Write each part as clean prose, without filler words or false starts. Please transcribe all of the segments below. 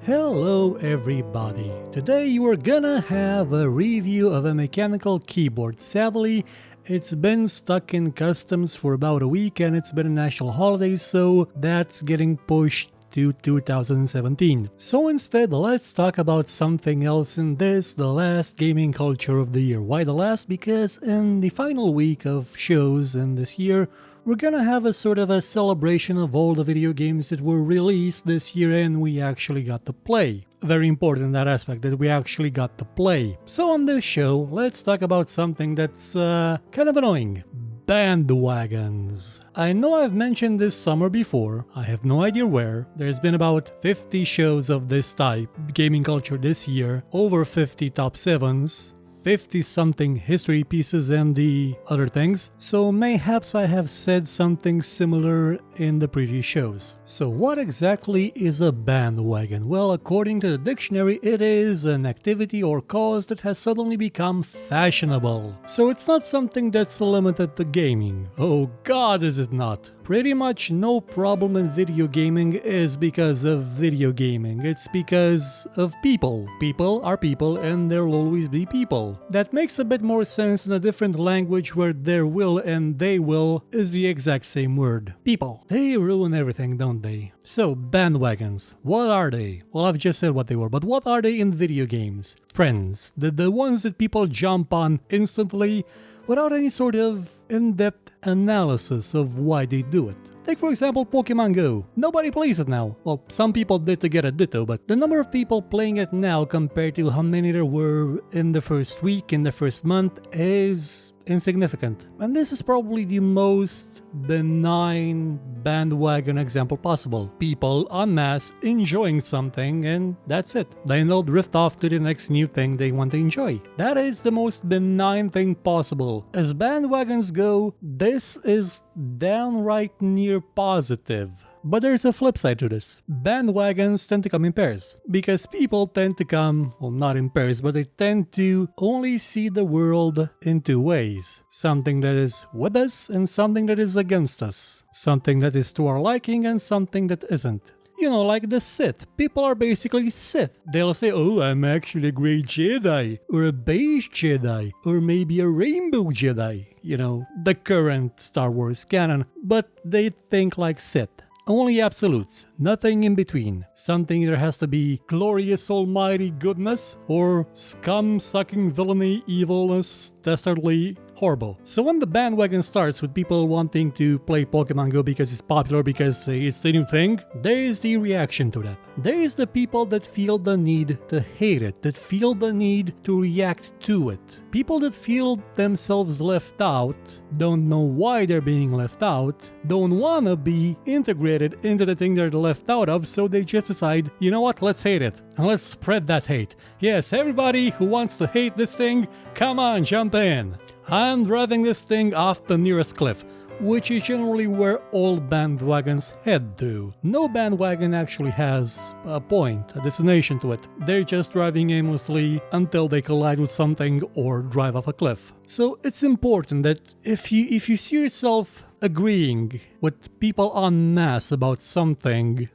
Hello everybody! Today you are gonna have a review of a mechanical keyboard. Sadly, it's been stuck in customs for about a week and it's been a national holiday, so that's getting pushed to 2017. So instead, let's talk about something else in this, the last gaming culture of the year. Why the last? Because in the final week of shows in this year, we're gonna have a sort of a celebration of all the video games that were released this year and we actually got to play. Very important in that aspect, that we actually got to play. So on this show, let's talk about something that's kind of annoying. Bandwagons. I know I've mentioned this summer before, I have no idea where. There's been about 50 shows of this type, gaming culture this year, over 50 top 7s. 50 something history pieces and the other things, so mayhaps I have said something similar in the previous shows. So what exactly is a bandwagon? Well, according to the dictionary, it is an activity or cause that has suddenly become fashionable. So it's not something that's limited to gaming. Oh god, is it not? Pretty much no problem in video gaming is because of video gaming. It's because of people. People are people and there'll always be people. That makes a bit more sense in a different language where there will and they will is the exact same word. People. They ruin everything, don't they? So, bandwagons. What are they? Well, I've just said what they were, but what are they in video games? Friends. The ones that people jump on instantly without any sort of in-depth analysis of why they do it. Take for example Pokemon Go. Nobody plays it now. Well, some people did to get a Ditto, but the number of people playing it now compared to how many there were in the first week, in the first month, is insignificant. And this is probably the most benign bandwagon example possible. People en masse enjoying something and that's it. Then they'll drift off to the next new thing they want to enjoy. That is the most benign thing possible. As bandwagons go, this is downright near positive. But there's a flip side to this. Bandwagons tend to come in pairs. Because people tend to come, well, not in pairs, but they tend to only see the world in two ways. Something that is with us and something that is against us. Something that is to our liking and something that isn't. You know, like the Sith. People are basically Sith. They'll say, oh, I'm actually a grey Jedi, or a beige Jedi, or maybe a rainbow Jedi. You know, the current Star Wars canon. But they think like Sith. Only absolutes, nothing in between. Something either has to be glorious almighty goodness or scum-sucking villainy, evilness, dastardly horrible. So when the bandwagon starts with people wanting to play Pokemon Go because it's popular, because it's the new thing, there is the reaction to that. There is the people that feel the need to hate it, that feel the need to react to it. People that feel themselves left out, don't know why they're being left out, don't want to be integrated into the thing they're left out of, so they just decide, you know what, let's hate it. And let's spread that hate. Yes, everybody who wants to hate this thing, come on, jump in. I'm driving this thing off the nearest cliff, which is generally where all bandwagons head to. No bandwagon actually has a point, a destination to it. They're just driving aimlessly until they collide with something or drive off a cliff. So it's important that if you see yourself agreeing with people en masse about something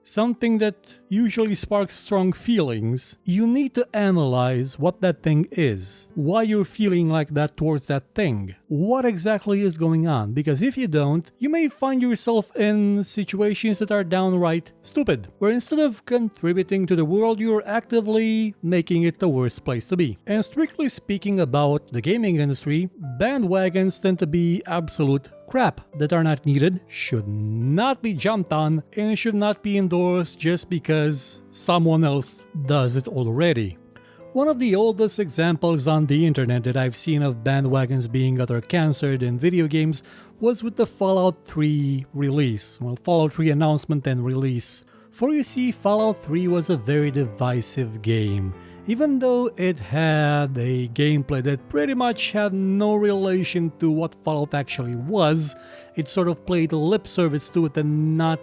that usually sparks strong feelings, you need to analyze what that thing is, why you're feeling like that towards that thing, what exactly is going on, because if you don't, you may find yourself in situations that are downright stupid, where instead of contributing to the world, you're actively making it the worst place to be. And strictly speaking about the gaming industry, bandwagons tend to be absolute crap that are not needed, should not be jumped on, and should not be endorsed just because someone else does it already. One of the oldest examples on the internet that I've seen of bandwagons being utter cancer in video games was with the Fallout 3 release. Well, Fallout 3 announcement and release. For you see, Fallout 3 was a very divisive game. Even though it had a gameplay that pretty much had no relation to what Fallout actually was, it sort of played lip service to it and not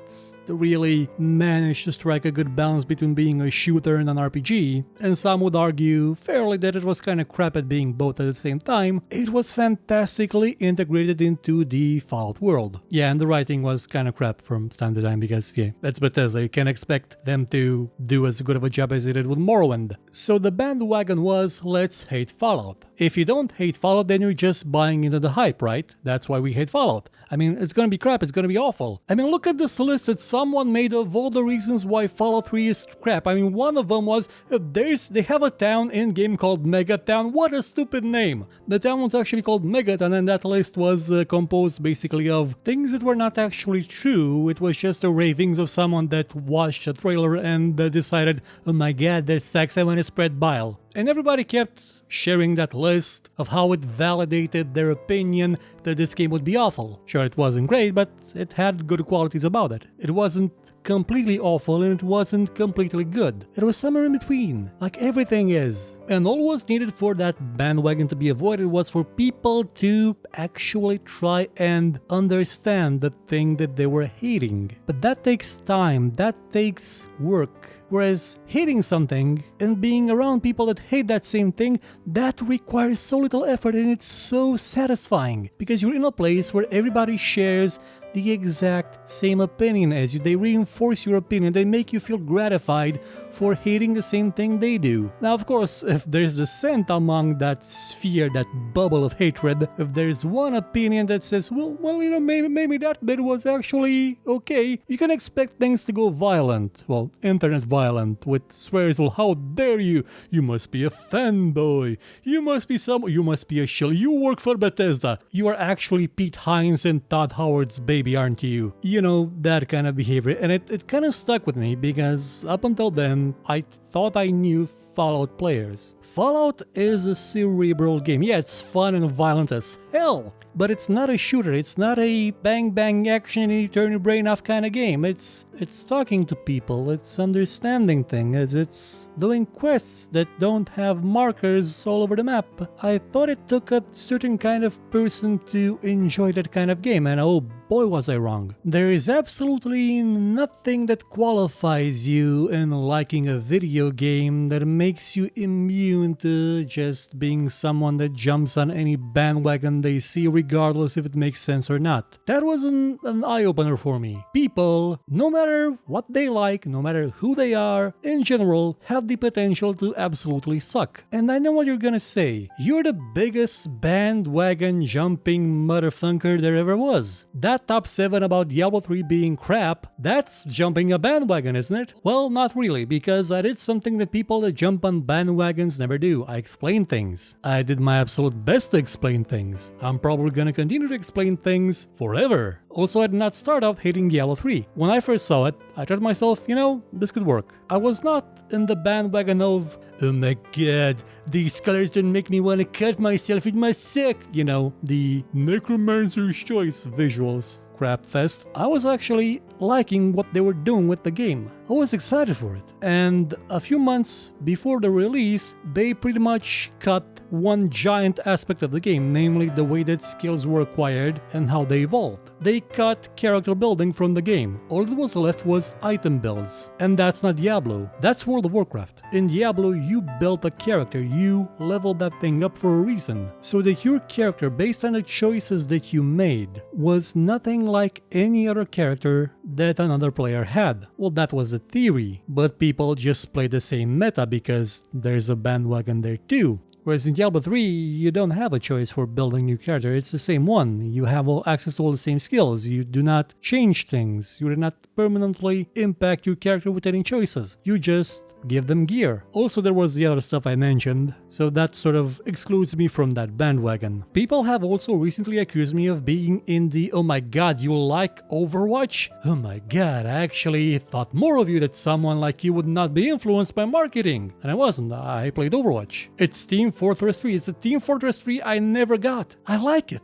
really managed to strike a good balance between being a shooter and an RPG, and some would argue fairly that it was kinda crap at being both at the same time. It was fantastically integrated into the Fallout world. Yeah, and the writing was kinda crap from time to time because, yeah, that's Bethesda, you can't expect them to do as good of a job as they did with Morrowind. So the bandwagon was, let's hate Fallout. If you don't hate Fallout, then you're just buying into the hype, right? That's why we hate Fallout. I mean, it's gonna be crap, it's gonna be awful. I mean, look at this list that someone made of all the reasons why Fallout 3 is crap. I mean, one of them was, they have a town in-game called Megatown. What a stupid name! The town was actually called Megatown, and that list was composed basically of things that were not actually true. It was just the ravings of someone that watched a trailer and decided, oh my god, this sucks, I wanna spread bile. And everybody kept sharing that list of how it validated their opinion that this game would be awful. Sure, it wasn't great, but it had good qualities about it. It wasn't completely awful and it wasn't completely good. It was somewhere in between, like everything is. And all was needed for that bandwagon to be avoided was for people to actually try and understand the thing that they were hating. But that takes time, that takes work. Whereas hating something and being around people that hate that same thing, that requires so little effort and it's so satisfying. Because you're in a place where everybody shares the exact same opinion as you. They reinforce your opinion, they make you feel gratified for hating the same thing they do. Now, of course, if there's dissent among that sphere, that bubble of hatred, if there's one opinion that says, well, you know, maybe that bit was actually okay, you can expect things to go violent. Well, internet violent, with swears, well, how dare you? You must be a fanboy. You must be a shill. You work for Bethesda. You are actually Pete Hines and Todd Howard's baby, aren't you? You know, that kind of behavior. And it kind of stuck with me because up until then, I thought I knew Fallout players. Fallout is a cerebral game. Yeah, it's fun and violent as hell. But it's not a shooter, it's not a bang action you turn your brain off kind of game. It's talking to people, it's understanding things, it's doing quests that don't have markers all over the map. I thought it took a certain kind of person to enjoy that kind of game, and oh boy was I wrong. There is absolutely nothing that qualifies you in liking a video game that makes you immune to just being someone that jumps on any bandwagon they see, regardless if it makes sense or not. That was an eye-opener for me. People, no matter what they like, no matter who they are, in general, have the potential to absolutely suck. And I know what you're gonna say. You're the biggest bandwagon jumping motherfucker there ever was. That top 7 about Diablo 3 being crap, that's jumping a bandwagon, isn't it? Well, not really, because I did something that people that jump on bandwagons never do. I explained things. I did my absolute best to explain things. I'm probably gonna continue to explain things forever. Also, I did not start out hating Diablo 3. When I first saw it, I thought to myself, you know, this could work. I was not in the bandwagon of, oh my god, these colors don't make me want to cut myself, it must suck. You know, the Necromancer's Choice visuals crap fest. I was actually liking what they were doing with the game. I was excited for it. And a few months before the release, they pretty much cut one giant aspect of the game, namely the way that skills were acquired and how they evolved. They cut character building from the game. All that was left was item builds. And that's not Diablo, that's World of Warcraft. In Diablo, you built a character, you leveled that thing up for a reason, so that your character, based on the choices that you made, was nothing like any other character that another player had. Well, that was a theory, but people just play the same meta because there's a bandwagon there too. Whereas in Diablo 3, you don't have a choice for building your character, it's the same one. You have all access to all the same skills, you do not change things, you do not permanently impact your character with any choices. You just give them gear. Also, there was the other stuff I mentioned, so that sort of excludes me from that bandwagon. People have also recently accused me of being in the, oh my god, you like Overwatch? Oh my god, I actually thought more of you that someone like you would not be influenced by marketing. And I wasn't, I played Overwatch. Its team Fortress 3. It's a Team Fortress 3 I never got. I like it.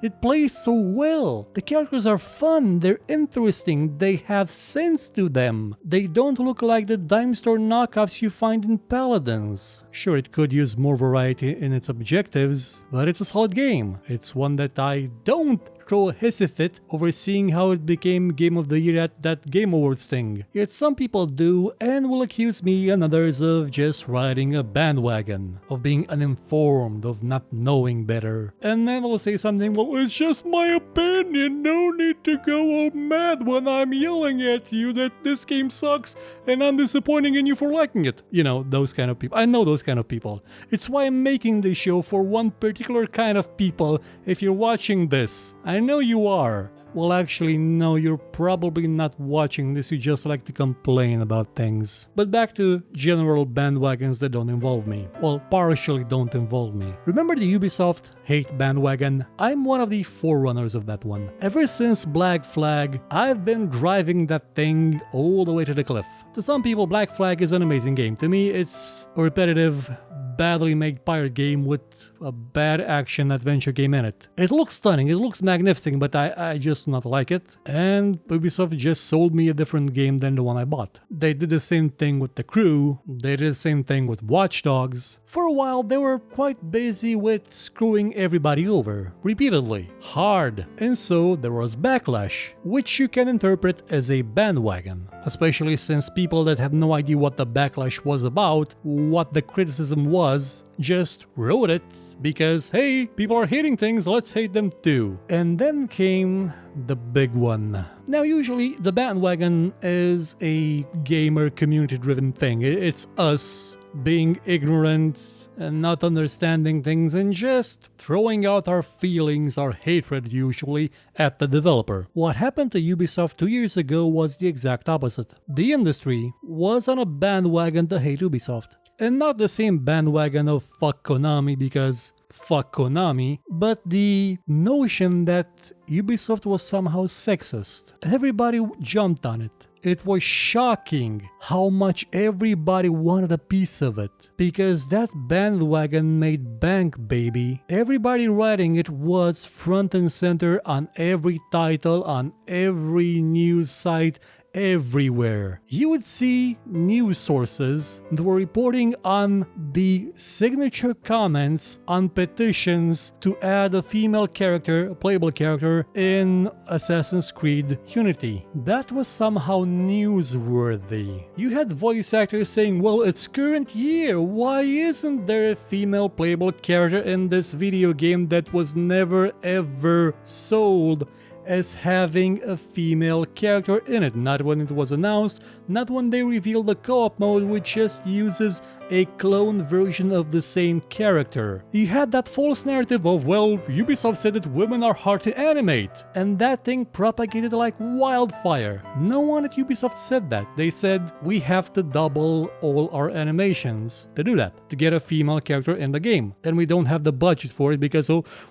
It plays so well. The characters are fun, they're interesting, they have sense to them. They don't look like the dime store knockoffs you find in Paladins. Sure, it could use more variety in its objectives, but it's a solid game. It's one that I don't throw a hissy fit over seeing how it became Game of the Year at that Game Awards thing. Yet some people do and will accuse me and others of just riding a bandwagon, of being uninformed, of not knowing better. And then they'll say something, well, it's just my opinion, no need to go all mad when I'm yelling at you that this game sucks and I'm disappointing in you for liking it. You know, those kind of people. I know those kind of people. It's why I'm making this show for one particular kind of people. If you're watching this, I know you are. Well, actually, no, you're probably not watching this, you just like to complain about things. But back to general bandwagons that don't involve me. Well, partially don't involve me. Remember the Ubisoft hate bandwagon? I'm one of the forerunners of that one. Ever since Black Flag, I've been driving that thing all the way to the cliff. To some people, Black Flag is an amazing game. To me, it's a repetitive, badly made pirate game with a bad action adventure game in it. It looks stunning, it looks magnificent, but I just do not like it. And Ubisoft just sold me a different game than the one I bought. They did the same thing with The Crew, they did the same thing with Watch Dogs. For a while they were quite busy with screwing everybody over, repeatedly, hard. And so there was backlash, which you can interpret as a bandwagon. Especially since people that had no idea what the backlash was about, what the criticism was, just wrote it because, hey, people are hating things, let's hate them too. And then came the big one. Now, usually the bandwagon is a gamer community-driven thing. It's us being ignorant and not understanding things and just throwing out our feelings, our hatred usually, at the developer. What happened to Ubisoft 2 years ago was the exact opposite. The industry was on a bandwagon to hate Ubisoft. And not the same bandwagon of fuck Konami because fuck Konami, but the notion that Ubisoft was somehow sexist. Everybody jumped on it. It was shocking how much everybody wanted a piece of it. Because that bandwagon made bank, baby. Everybody writing it was front and center on every title, on every news site, everywhere. You would see news sources that were reporting on the signature comments on petitions to add a female character, a playable character, in Assassin's Creed Unity. That was somehow newsworthy. You had voice actors saying, well, it's current year, why isn't there a female playable character in this video game that was never ever sold as having a female character in it? Not when it was announced, not when they revealed the co-op mode, which just uses a clone version of the same character. You had that false narrative of, well, Ubisoft said that women are hard to animate, and that thing propagated like wildfire. No one at Ubisoft said that. They said, we have to double all our animations to do that, to get a female character in the game. And we don't have the budget for it because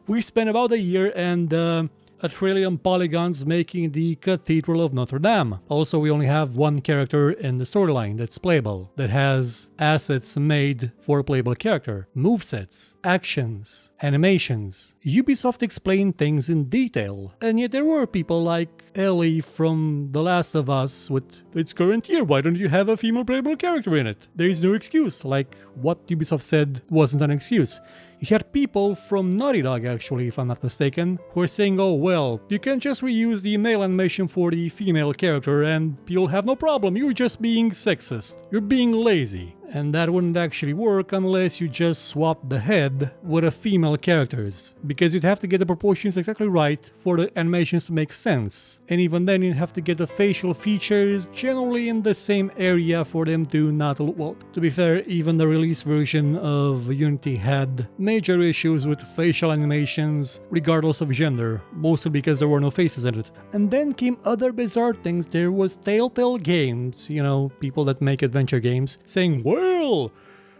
we spent about a year and a trillion polygons making the Cathedral of Notre Dame. Also, we only have one character in the storyline that's playable, that has assets made for a playable character, movesets, actions, animations. Ubisoft explained things in detail, and yet there were people like Ellie from The Last of Us with its current year, why don't you have a female playable character in it? There is no excuse, like what Ubisoft said wasn't an excuse. You had people from Naughty Dog, actually, if I'm not mistaken, who are saying, oh well, you can just reuse the male animation for the female character and you'll have no problem, you're just being sexist, you're being lazy. And that wouldn't actually work unless you just swap the head with a female characters, because you'd have to get the proportions exactly right for the animations to make sense. And even then you'd have to get the facial features generally in the same area for them to not look, well, to be fair, even the release version of Unity had major issues with facial animations regardless of gender, mostly because there were no faces in it. And then came other bizarre things. There was Telltale Games, you know, people that make adventure games, saying, well,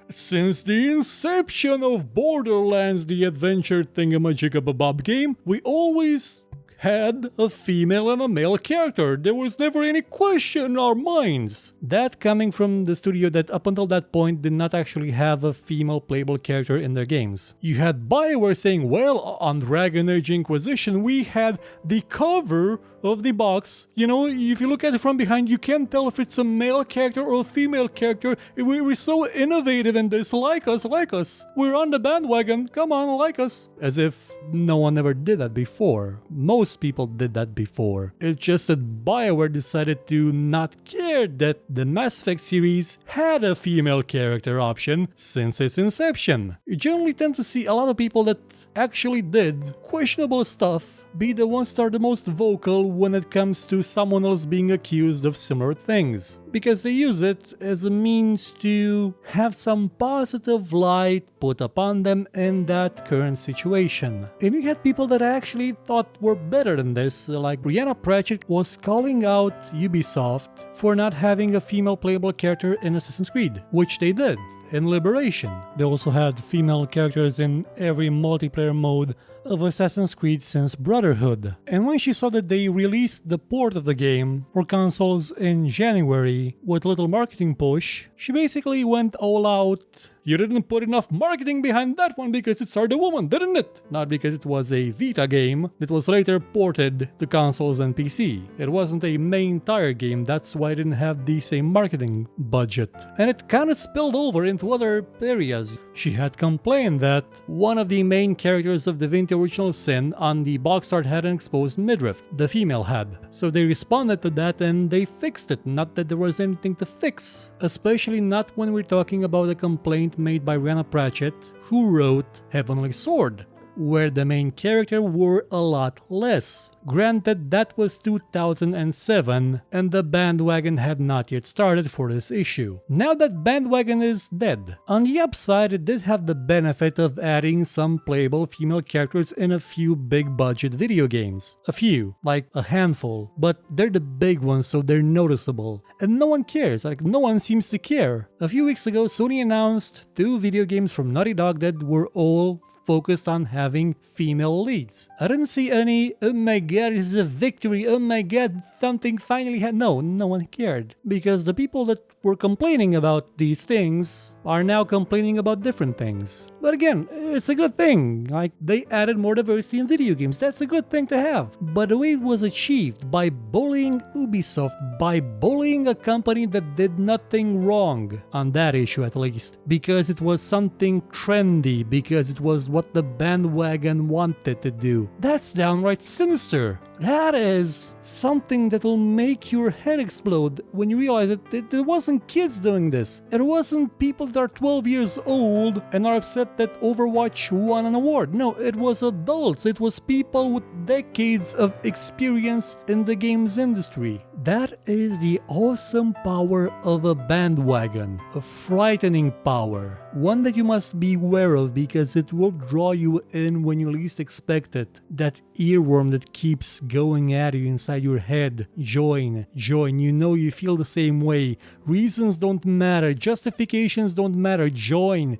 since the inception of Borderlands, the adventure thingamajigabob game, we always had a female and a male character. There was never any question in our minds. That coming from the studio that up until that point did not actually have a female playable character in their games. You had BioWare saying, well, on Dragon Age Inquisition we had the cover of the box. You know, if you look at it from behind, you can't tell if it's a male character or a female character. We're so innovative in this. Like us, like us. We're on the bandwagon. Come on, like us. As if no one ever did that before. Most people did that before. It's just that BioWare decided to not care that the Mass Effect series had a female character option since its inception. You generally tend to see a lot of people that actually did questionable stuff be the ones that are the most vocal when it comes to someone else being accused of similar things, because they use it as a means to have some positive light put upon them in that current situation. And you had people that I actually thought were better than this, like Brianna Pratchett was calling out Ubisoft for not having a female playable character in Assassin's Creed, which they did in Liberation. They also had female characters in every multiplayer mode of Assassin's Creed since Brotherhood. And when she saw that they released the port of the game for consoles in January with a little marketing push, she basically went all out. You didn't put enough marketing behind that one because it starred a woman, didn't it? Not because it was a Vita game that was later ported to consoles and PC. It wasn't a main tire game, that's why it didn't have the same marketing budget. And it kinda spilled over into other areas. She had complained that one of the main characters of Divinity Original Sin on the box art had an exposed midriff, the female had. So they responded to that and they fixed it, not that there was anything to fix. Especially not when we're talking about a complaint made by Brianna Pratchett, who wrote Heavenly Sword, where the main character wore a lot less. Granted, that was 2007 and the bandwagon had not yet started for this issue. Now that bandwagon is dead. On the upside, it did have the benefit of adding some playable female characters in a few big budget video games. A few, like a handful, but they're the big ones so they're noticeable. And no one cares, like no one seems to care. A few weeks ago, Sony announced 2 video games from Naughty Dog that were all focused on having female leads. I didn't see any, oh my god, this is a victory, oh my god, something finally had. No one cared. Because the people that were complaining about these things are now complaining about different things. But again, it's a good thing. Like, they added more diversity in video games. That's a good thing to have. But the way it was achieved, by bullying Ubisoft, by bullying a company that did nothing wrong, on that issue at least, because it was something trendy, because it was what the bandwagon wanted to do. That's downright sinister. That is something that will make your head explode when you realize that it wasn't kids doing this. It wasn't people that are 12 years old and are upset that Overwatch won an award. No, it was adults. It was people with decades of experience in the games industry. That is the awesome power of a bandwagon, a frightening power, one that you must be aware of because it will draw you in when you least expect it. That earworm that keeps going at you inside your head. Join, you know you feel the same way. Reasons don't matter, justifications don't matter, join.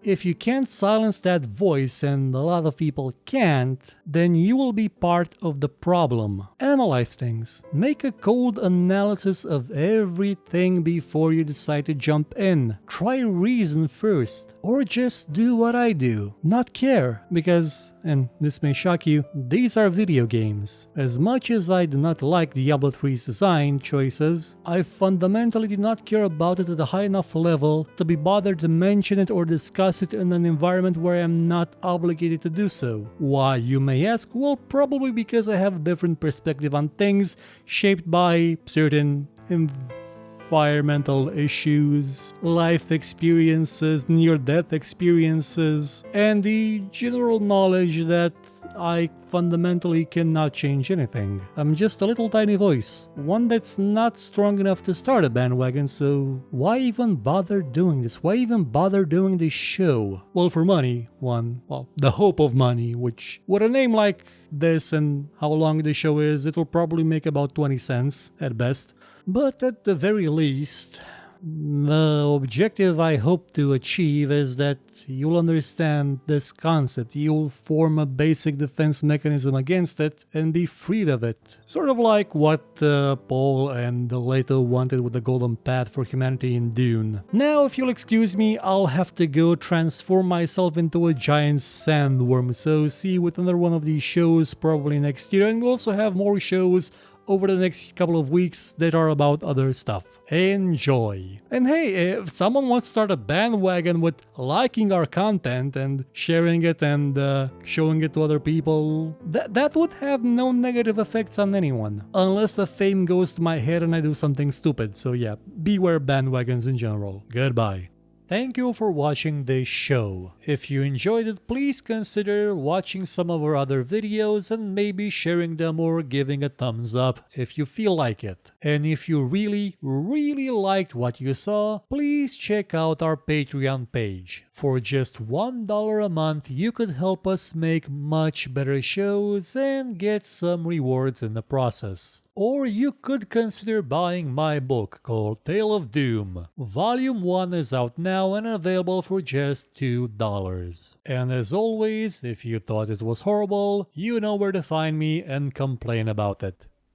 If you can't silence that voice, and a lot of people can't, then you will be part of the problem. Analyze things. Make a cold analysis of everything before you decide to jump in. Try reason first, or just do what I do. Not care, because, and this may shock you, these are video games. As much as I do not like Diablo 3's design choices, I fundamentally do not care about it at a high enough level to be bothered to mention it or discuss it in an environment where I am not obligated to do so. Why, you may ask? Well, probably because I have a different perspective on things shaped by certain environmental issues, life experiences, near-death experiences, and the general knowledge that I fundamentally cannot change anything. I'm just a little tiny voice, one that's not strong enough to start a bandwagon, so why even bother doing this? Why even bother doing this show? Well, for money, one. Well, the hope of money, which, with a name like this and how long the show is, it'll probably make about 20 cents at best. But at the very least, The objective I hope to achieve is that you'll understand this concept, you'll form a basic defense mechanism against it and be freed of it. Sort of like what Paul and Leto wanted with the Golden Path for humanity in Dune. Now, if you'll excuse me, I'll have to go transform myself into a giant sandworm, so see you with another one of these shows probably next year, and we'll also have more shows over the next couple of weeks that are about other stuff. Enjoy! And hey, if someone wants to start a bandwagon with liking our content and sharing it and showing it to other people, that would have no negative effects on anyone. Unless the fame goes to my head and I do something stupid, so yeah, beware bandwagons in general. Goodbye. Thank you for watching this show. If you enjoyed it, please consider watching some of our other videos and maybe sharing them or giving a thumbs up if you feel like it. And if you really liked what you saw, please check out our Patreon page. For just $1 a month, you could help us make much better shows and get some rewards in the process. Or you could consider buying my book called Tale of Doom. Volume 1 is out now and available for just $2. And as always, if you thought it was horrible, you know where to find me and complain about it.